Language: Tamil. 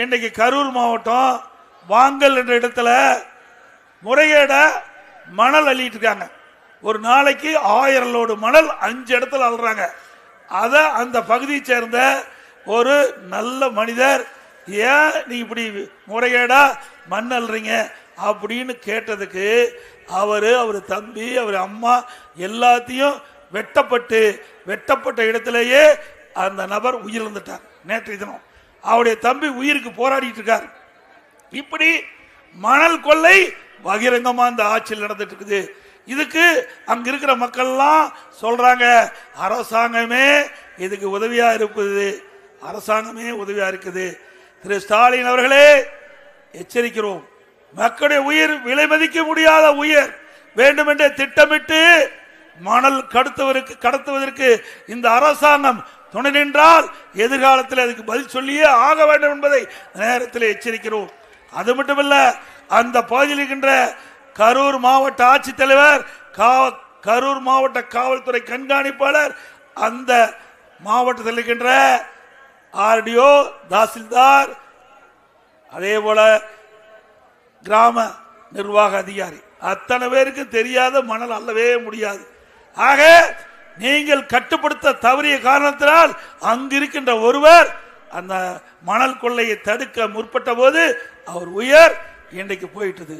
இன்றைக்கு கரூர் மாவட்டம் வாங்கல் என்ற இடத்துல முறைகேட மணல் அள்ளிட்டு இருக்காங்க. ஒரு நாளைக்கு 1000 லோடு மணல் 5 இடத்துல அள்ளுறாங்க. அதை அந்த பகுதியை சேர்ந்த ஒரு நல்ல மனிதர், ஏன் நீ இப்படி முறைகேடா மண் அள்ளுறீங்க அப்படின்னு கேட்டதுக்கு அவர் தம்பி அவர் அம்மா எல்லாத்தையும் வெட்டப்பட்ட இடத்திலேயே அந்த நபர் உயிரிழந்துட்டார். நேற்றைய தினம் அவருடைய தம்பி உயிருக்கு போராடிட்டு இருக்கார். இப்படி மணல் கொள்ளை பகிரங்கமா இந்த ஆட்சியில் நடந்துட்டு இருக்குது. இதுக்கு அங்க இருக்கிற மக்கள்லாம் சொல்றாங்க, அரசாங்கமே இதுக்கு உதவியா இருக்குது, அரசாங்கமே உதவியா இருக்குது. திரு ஸ்டாலின் அவர்களே, எச்சரிக்கிறோம். மக்களுடைய உயிர் விலை மதிக்க முடியாத உயிர். வேண்டுமென்றே திட்டமிட்டு மணல் கடத்துவதற்கு இந்த அரசாங்கம் துணை நின்றால் எதிர்காலத்தில் அதுக்கு பதில் சொல்லியே ஆக வேண்டும் என்பதை நேரத்தில் எச்சரிக்கிறோம். அது மட்டுமல்ல, அந்த பகுதியில் இருக்கின்ற கரூர் மாவட்ட ஆட்சித்தலைவர், கரூர் மாவட்ட காவல்துறை கண்காணிப்பாளர், அந்த மாவட்டத்தில் இருக்கின்ற ஆர்டிஓ, தாசில்தார், அதே போல கிராம நிர்வாக அதிகாரி, அத்தனை பேருக்கு தெரியாத மணல் அள்ளவே முடியாது. ஆக நீங்கள் கட்டுப்படுத்த தவறிய காரணத்தினால் அங்கிருக்கின்ற ஒருவர் அந்த மணல் கொள்ளையை தடுக்க முற்பட்ட போது அவர் உயிர் இன்றைக்கு போயிட்டது.